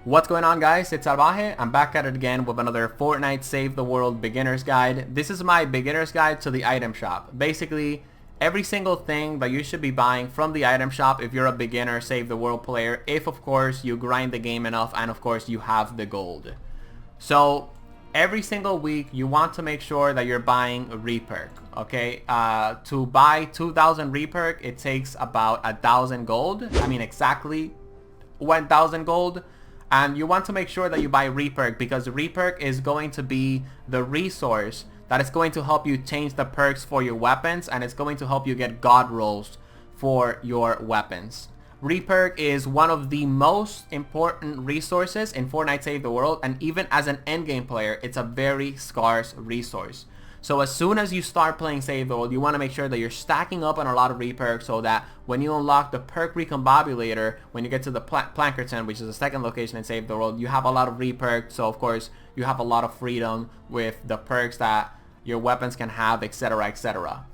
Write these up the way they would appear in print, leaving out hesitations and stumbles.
What's going on, guys? It's Salvaje. I'm back at it again with another Fortnite Save the World beginner's guide. This is my beginner's guide to the item shop. Basically, every single thing that you should be buying from the item shop if you're a beginner Save the World player, if of course you grind the game enough and of course you have the gold. So every single week you want to make sure that you're buying a Re-perk. Okay, to buy 2,000 Re-perk, it takes about 1,000 gold. I mean exactly 1,000 gold. And you want to make sure that you buy Re-perk because Re-perk is going to be the resource that is going to help you change the perks for your weapons, and it's going to help you get god rolls for your weapons. Re-perk is one of the most important resources in Fortnite Save the World, and even as an endgame player, it's a very scarce resource. So as soon as you start playing Save the World, you want to make sure that you're stacking up on a lot of Re-perk so that when you unlock the perk recombobulator, when you get to the Plankerton, which is the second location in Save the World, you have a lot of Re-perk. So of course, you have a lot of freedom with the perks that your weapons can have, etc, etc.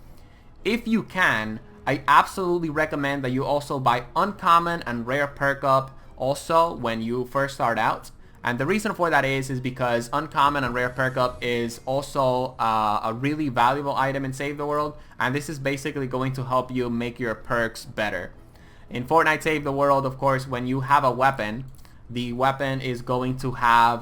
If you can, I absolutely recommend that you also buy uncommon and rare perk up also when you first start out. And the reason for that is because uncommon and rare perk up is also a really valuable item in Save the World, and this is basically going to help you make your perks better. In Fortnite Save the World, of course, when you have a weapon, the weapon is going to have,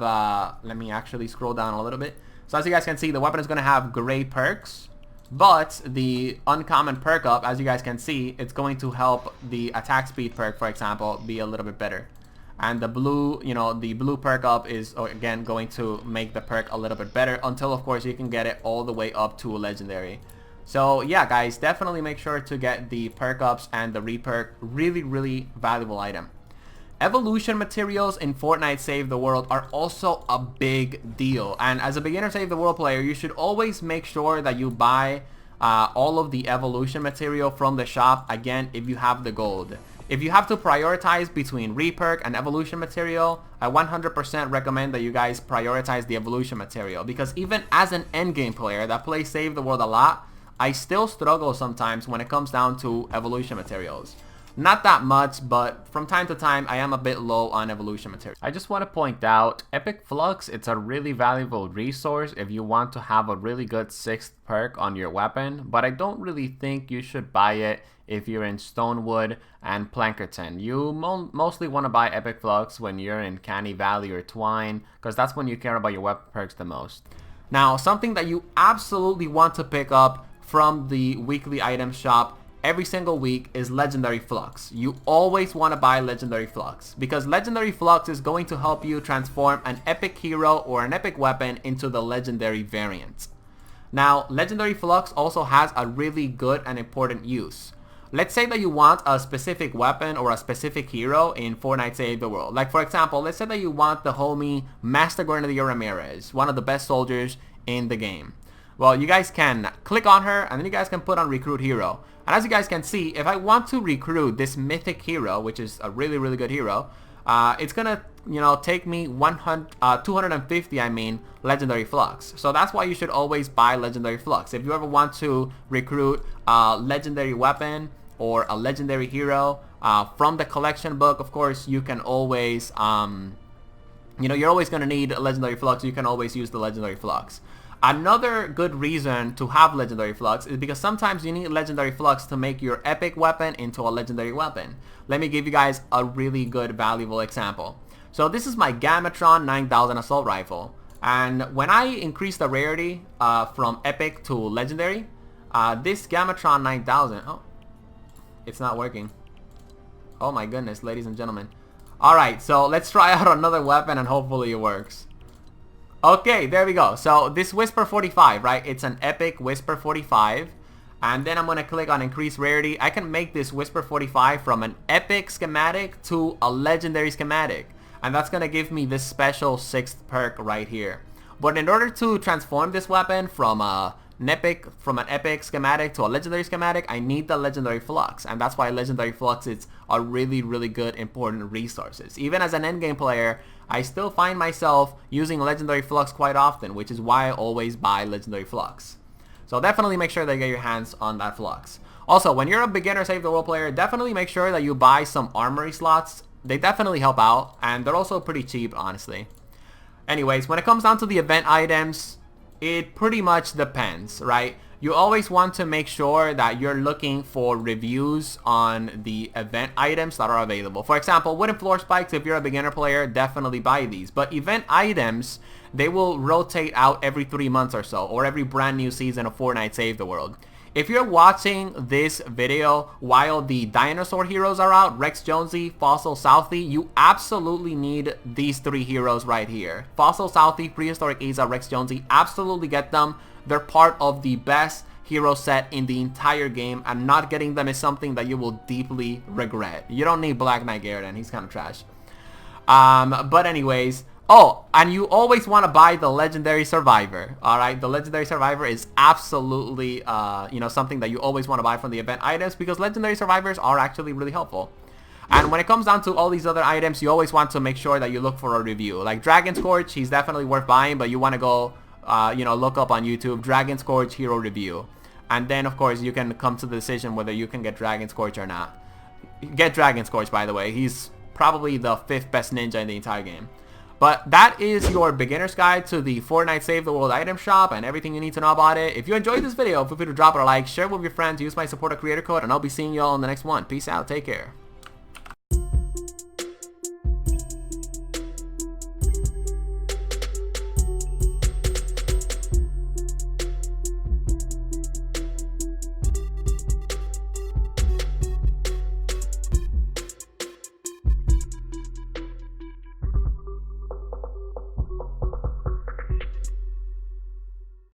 let me actually scroll down a little bit. So as you guys can see, the weapon is going to have gray perks, but the uncommon perk up, as you guys can see, it's going to help the attack speed perk, for example, be a little bit better. And the blue, the blue perk up is again going to make the perk a little bit better until of course you can get it all the way up to a legendary. So yeah, guys, definitely make sure to get the perk ups and the Re-perk. Really valuable item. Evolution materials in Fortnite Save the World are also a big deal. And as a beginner Save the World player, you should always make sure that you buy all of the evolution material from the shop, again, if you have the gold. If you have to prioritize between Re-perk and evolution material, I 100% recommend that you guys prioritize the evolution material, because even as an endgame player that plays Save the World a lot, I still struggle sometimes when it comes down to evolution materials. Not that much, but from time to time I am a bit low on evolution material. I just want to point out, Epic Flux, it's a really valuable resource if you want to have a really good 6th perk on your weapon, but I don't really think you should buy it if you're in Stonewood and Plankerton. You mostly want to buy Epic Flux when you're in Canny Valley or Twine, because that's when you care about your weapon perks the most. Now, something that you absolutely want to pick up from the weekly item shop every single week is Legendary Flux. You always want to buy Legendary Flux because Legendary Flux is going to help you transform an epic hero or an epic weapon into the legendary variant. Now, Legendary Flux also has a really good and important use. Let's say that you want a specific weapon or a specific hero in Fortnite Save the World. Like for example, let's say that you want the homie Master Grenadier Ramirez, one of the best soldiers in the game. Well, you guys can click on her and then you guys can put on Recruit Hero. And as you guys can see, if I want to recruit this mythic hero, which is a really good hero, it's gonna take me 250 Legendary Flux. So that's why you should always buy Legendary Flux. If you ever want to recruit a legendary weapon or a legendary hero from the collection book, of course you can always you're always gonna need a Legendary Flux. You can always use the Legendary Flux. Another good reason to have Legendary Flux is because sometimes you need Legendary Flux to make your epic weapon into a legendary weapon. Let me give you guys a really good valuable example. So this is my Gamatron 9000 assault rifle, and when I increase the rarity from epic to legendary, this Gamatron 9000, oh, it's not working. Oh my goodness, ladies and gentlemen. Alright, so let's try out another weapon and hopefully it works. Okay, there we go. So this Whisper 45, right? It's an epic Whisper 45. And then I'm going to click on increase rarity. I can make this Whisper 45 from an epic schematic to a legendary schematic. And that's going to give me this special 6th perk right here. But in order to transform this weapon from an epic schematic to a legendary schematic, I need the Legendary Flux, and that's why Legendary Flux is a really good important resources. Even as an endgame player, I still find myself using Legendary Flux quite often, which is why I always buy Legendary Flux. So definitely make sure that you get your hands on that Flux. Also, when you're a beginner Save the World player, definitely make sure that you buy some Armory Slots they definitely help out, and they're also pretty cheap, honestly. Anyways, when it comes down to the event items, it pretty much depends, right? You always want to make sure that you're looking for reviews on the event items that are available. For example, wooden floor spikes, if you're a beginner player, definitely buy these. But event items, they will rotate out every 3 months or so, or every brand new season of Fortnite Save the World. If you're watching this video while the dinosaur heroes are out, Rex Jonesy, Fossil Southie, you absolutely need these 3 heroes right here. Fossil Southie, Prehistoric Isa, Rex Jonesy, absolutely get them. They're part of the best hero set in the entire game, and not getting them is something that you will deeply regret. You don't need Black Knight Garrett, he's kind of trash. But anyways, oh, and you always want to buy the Legendary Survivor. Alright, the Legendary Survivor is absolutely, you know, something that you always want to buy from the event items, because Legendary Survivors are actually really helpful. And when it comes down to all these other items, you always want to make sure that you look for a review. Like Dragon Scourge, he's definitely worth buying, but you want to go, you know, look up on YouTube, Dragon Scourge Hero Review. And then, of course, you can come to the decision whether you can get Dragon Scourge or not. Get Dragon Scourge, by the way. He's probably the 5th best ninja in the entire game. But that is your beginner's guide to the Fortnite Save the World item shop and everything you need to know about it. If you enjoyed this video, feel free to drop it a like, share it with your friends, use my supporter creator code, and I'll be seeing you all in the next one. Peace out. Take care.